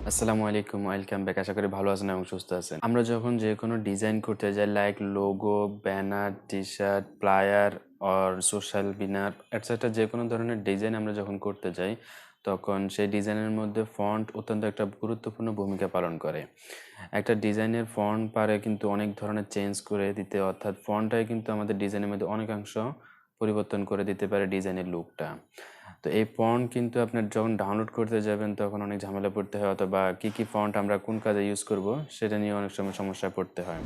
আসসালামু আলাইকুম, welcome back. আশা করি ভালো আছেন এবং সুস্থ আছেন। আমরা যখন যে কোনো ডিজাইন করতে যাই, like logo, banner, T-shirt, flyer or social banner etcetera, যে কোনো ধরনের ডিজাইন আমরা যখন করতে যাই, তখন সেই ডিজাইনের মধ্যে ফন্ট অত্যন্ত একটা গুরুত্বপূর্ণ ভূমিকা পালন করে। একটা ডিজাইনের ফন্ট পারে কিন্তু অনেক ধরনের চেঞ্জ করে দিতে, অর্থাৎ ফন্টটাই কিন্তু আমাদের ডিজাইনের মধ্যে অনেকাংশ পরিবর্তন করে দিতে পারে ডিজাইনের লুকটা। তো এই ফন্ট কিন্তু আপনার যখন ডাউনলোড করতে যাবেন তখন অনেক ঝামেলা পড়তে হয়, অথবা কি ফন্ট আমরা কোন কাজে ইউজ করব সেটা নিয়ে অনেক সময় সমস্যায় পড়তে হয়।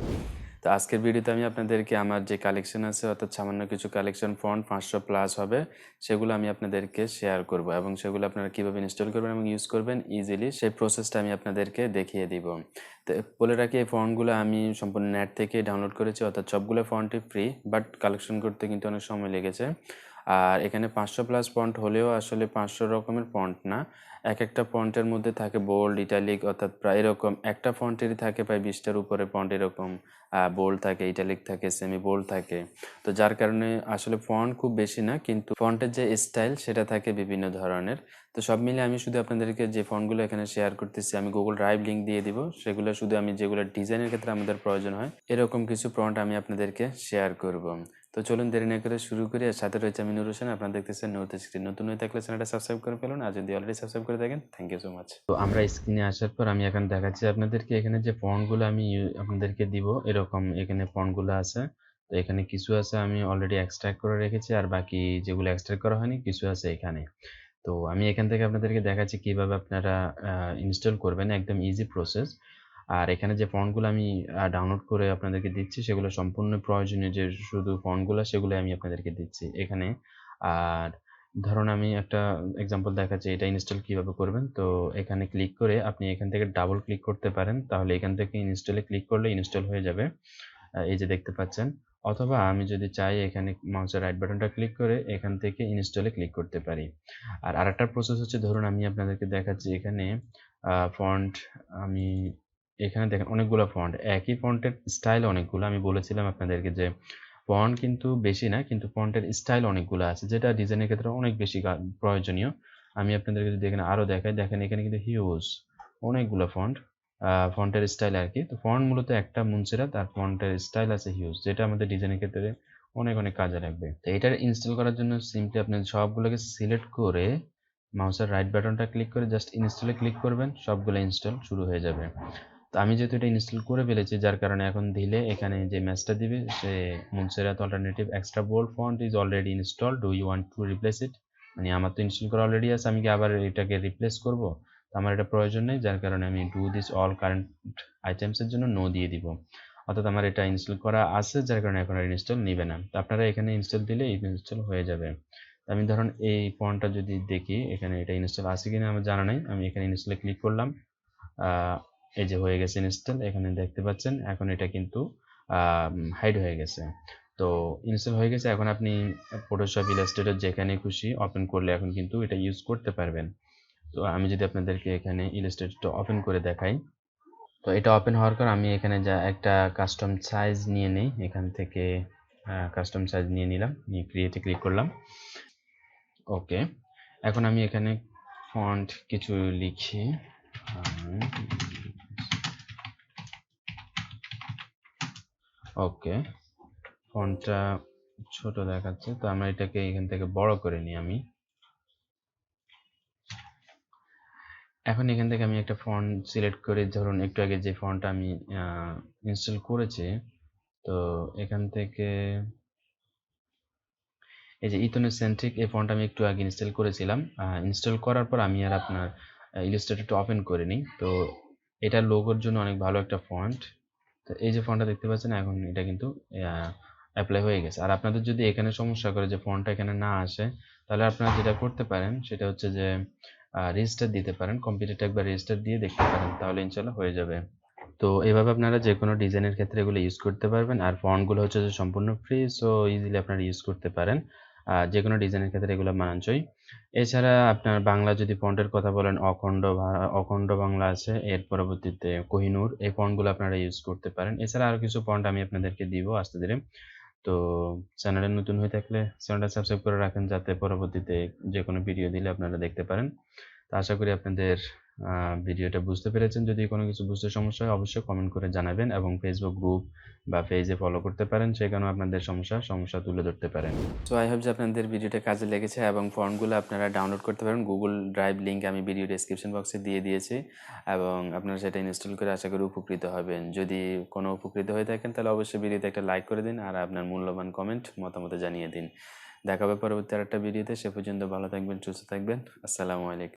তো আজকের ভিডিওতে আমি আপনাদেরকে আমার যে কালেকশন আছে, অর্থাৎ সামান্য কিছু কালেকশন ফন্ট 500 প্লাস হবে, সেগুলো আমি আপনাদেরকে শেয়ার করব এবং সেগুলো আপনারা কীভাবে ইনস্টল করবেন এবং ইউজ করবেন ইজিলি সেই প্রসেসটা আমি আপনাদেরকে দেখিয়ে দিব। তো বলে রাখি, এই ফন্টগুলো আমি সম্পূর্ণ নেট থেকে ডাউনলোড করেছি, অর্থাৎ সবগুলো ফন্টই ফ্রি, বাট কালেকশন করতে কিন্তু অনেক সময় লেগেছে। আর এখানে 500 প্লাস ফন্ট হলেও আসলে 500 রকমের ফন্ট না। একটা ফন্টের মধ্যে থাকে বোল্ড, ইটালিক, অর্থাৎ প্রায় এরকম একটা ফন্টেরই থাকে প্রায় 20টার উপরে ফন্ট, এরকম বোল্ড থাকে, ইটালিক থাকে, সেমি বোল্ড থাকে। তো যার কারণে আসলে ফন্ট খুব বেশি না, কিন্তু ফন্টের যে স্টাইল সেটা থাকে বিভিন্ন ধরনের। তো সব মিলে আমি শুধু আপনাদেরকে যে ফন্টগুলো এখানে শেয়ার করতেছি, আমি গুগল ড্রাইভ লিঙ্ক দিয়ে দিব, সেগুলো শুধু আমি যেগুলো ডিজাইনের ক্ষেত্রে আমাদের প্রয়োজন হয় এরকম কিছু ফন্ট আমি আপনাদেরকে শেয়ার করব। তো চলুন দেরি না করে শুরু করি। আর সাথে রয়েছে আমি নুর হোসেন, আপনারা দেখতেছেন নূর360। নতুন হয়ে থাকলে চ্যানেলটা সাবস্ক্রাইব করে ফেলুন, আর যদি অলরেডি সাবস্ক্রাইব করে থাকেন থ্যাংক ইউ সো মাচ। তো আমরা স্ক্রিনে আসার পর আমি এখন দেখাচ্ছি আপনাদেরকে এখানে যে ফন্টগুলো আমি আপনাদেরকে দিব, এরকম এখানে ফন্টগুলো আছে। তো এখানে কিছু আছে আমি অলরেডি এক্সট্রাক্ট করে রেখেছি, আর বাকি যেগুলো এক্সট্রাক্ট করা হয়নি কিছু আছে এখানে। তো আমি এখান থেকে আপনাদেরকে দেখাচ্ছি কিভাবে আপনারা ইনস্টল করবেন, একদম ইজি প্রসেস। আর এখানে যে ফন্টগুলো আমি ডাউনলোড করে আপনাদেরকে দিচ্ছি সেগুলো সম্পূর্ণ প্রয়োজনীয়, যে শুধু ফন্টগুলো সেগুলো আমি আপনাদেরকে দিচ্ছি এখানে। আর ধরুন আমি একটা এক্সাম্পল দেখাচ্ছি এটা ইনস্টল কিভাবে করবেন। তো এখানে ক্লিক করে আপনি এখান থেকে ডাবল ক্লিক করতে পারেন, তাহলে এখান থেকে ইনস্টলে ক্লিক করলে ইনস্টল হয়ে যাবে। এই যে দেখতে পাচ্ছেন। অথবা আমি যদি চাই এখানে মাউসের রাইট বাটনটা ক্লিক করে এখান থেকে ইনস্টলে ক্লিক করতে পারি। আর আরেকটা প্রসেস হচ্ছে, ধরুন আমি আপনাদেরকে দেখাচ্ছি এখানে ফন্ট। আমি এখানে দেখেন অনেকগুলো ফন্ট, একই ফন্টের স্টাইল অনেকগুলো। আমি বলেছিলাম আপনাদেরকে যে ফন্ট কিন্তু বেশি না, কিন্তু ফন্টের স্টাইল অনেকগুলো আছে, যেটা ডিজাইনের ক্ষেত্রে অনেক বেশি প্রয়োজনীয়। আমি আপনাদেরকে যদি এখানে আরো দেখাই, দেখেন এখানে কিন্তু হিউজ অনেকগুলো ফন্ট, ফন্টের স্টাইল আর কি। তো ফন্ট মূলত একটা মুনসেরাত, আর ফন্টের স্টাইল আছে হিউজ, যেটা আমাদের ডিজাইনের ক্ষেত্রে অনেক অনেক কাজে লাগবে। তো এটার ইনস্টল করার জন্য সিম্পলি আপনি সবগুলোকে সিলেক্ট করে মাউসের রাইট বাটনটা ক্লিক করে জাস্ট ইনস্টলে ক্লিক করবেন, সবগুলো ইনস্টল শুরু হয়ে যাবে। তো আমি যেহেতু এটা ইনস্টল করে ফেলেছি, যার কারণে এখন দিলে এখানে যে ম্যাসেজটা দিবে, সে Montserrat alternative extra bold font is already installed, do you want to replace it. মানে আমার তো ইনস্টল করা অলরেডি আছে, আমি কি আবার এটাকে রিপ্লেস করব? তো আমার এটা প্রয়োজন নেই, যার কারণে আমি ডু দিস অল কারেন্ট আইটেমসের জন্য নো দিয়ে দিব। অর্থাৎ আমার এটা ইনস্টল করা আছে, যার কারণে এখন আর ইনস্টল নিবে না। তো আপনারা এখানে ইনস্টল দিলে ইনস্টল হয়ে যাবে। আমি ধরুন এই ফন্টটা যদি দেখি এখানে এটা ইনস্টল আছে কিনা আমার জানা নেই, আমি এখানে ইনস্টলে ক্লিক করলাম। এই যে হয়ে গেছে ইনস্টল, এখানে দেখতে পাচ্ছেন। এখন এটা কিন্তু হাইড হয়ে গেছে। তো ইনস্টল হয়ে গেছে। এখন আপনি ফটোশপ, ইলাস্ট্রেটর যেখানে খুশি ওপেন করলে এখন কিন্তু এটা ইউজ করতে পারবেন। তো আমি যদি আপনাদেরকে এখানে ইলাস্ট্রেটরটা ওপেন করে দেখাই, তো এটা ওপেন হওয়ার পর আমি এখানে যা একটা কাস্টম সাইজ নিয়ে নেই, এখান থেকে কাস্টম সাইজ নিয়ে নিলাম, নিয়ে ক্রিয়েটে ক্লিক করলাম। ওকে, এখন আমি এখানে ফন্ট কিছু লিখি। ওকে, ফন্টটা ছোট দেখাচ্ছে, তো আমরা এটাকে এখান থেকে বড় করে নিই। আমি এখন এখান থেকে আমি একটা ফন্ট সিলেক্ট করে, ধরুন একটু আগে যে ফন্টটা আমি ইনস্টল করেছি, তো এখান থেকে এই যে ইথোনের সেন্ট্রিক এই ফন্ট আমি একটু আগে ইনস্টল করেছিলাম। ইনস্টল করার পর আমি আর আপনার ইলাস্ট্রেটরটা ওপেন করিনি। তো এটা লোগোর জন্য অনেক ভালো একটা ফন্ট। তো এই যে ফন্টটা দেখতে পাচ্ছেন, এখন এটা কিন্তু অ্যাপ্লাই হয়ে গেছে। আর আপনাদের যদি এখানে সমস্যা করে যে ফন্টটা এখানে না আসে, তাহলে আপনারা যেটা করতে পারেন সেটা হচ্ছে যে রেজিস্টার দিতে পারেন, কম্পিউটারটা একবার রেজিস্টার দিয়ে দেখতে পারেন, তাহলে ইনশাল্লাহ হয়ে যাবে। তো এভাবে আপনারা যে কোনো ডিজাইনের ক্ষেত্রে এগুলো ইউজ করতে পারবেন। আর ফন্টগুলো হচ্ছে যে সম্পূর্ণ ফ্রি, সো ইজিলি আপনারা ইউজ করতে পারেন। যে কোনো ডিজাইনের ক্ষেত্রে এগুলো মানানসই। এছাড়া আপনার বাংলা যদি ফন্টের কথা বলেন, অখণ্ড বাংলা আছে, এর পরবর্তীতে কোহিনূর, এই ফন্টগুলো আপনারা ইউজ করতে পারেন। এছাড়া আরও কিছু ফন্ট আমি আপনাদেরকে দিব আস্তে ধীরে। তো চ্যানেলে নতুন হয়ে থাকলে চ্যানেলটা সাবস্ক্রাইব করে রাখেন যাতে পরবর্তীতে যেকোনো ভিডিও দিলে আপনারা দেখতে পারেন। তো আশা করি আপনাদের ভিডিওটা বুঝতে পেরেছেন। যদি কোনো কিছু বুঝতে সমস্যা হয় অবশ্যই কমেন্ট করে জানাবেন এবং ফেসবুক গ্রুপ বা পেজে ফলো করতে পারেন। সেখানেও আপনাদের সমস্যা তুলে ধরতে পারেন। সো আই হোপ যে আপনাদের ভিডিওটা কাজে লেগেছে এবং ফন্টগুলো আপনারা ডাউনলোড করতে পারেন। গুগল ড্রাইভ লিংক আমি ভিডিও ডেসক্রিপশন বক্সে দিয়ে দিয়েছি এবং আপনারা সেটা ইনস্টল করে আশা করি উপকৃত হবেন। যদি কোনো উপকৃত হয়ে থাকেন তাহলে অবশ্যই ভিডিওতে একটা লাইক করে দিন আর আপনার মূল্যবান কমেন্ট মতামত জানিয়ে দিন। দেখা হবে পরবর্তী আরেকটা ভিডিওতে। সে পর্যন্ত ভালো থাকবেন, সুস্থ থাকবেন। আসসালামু আলাইকুম।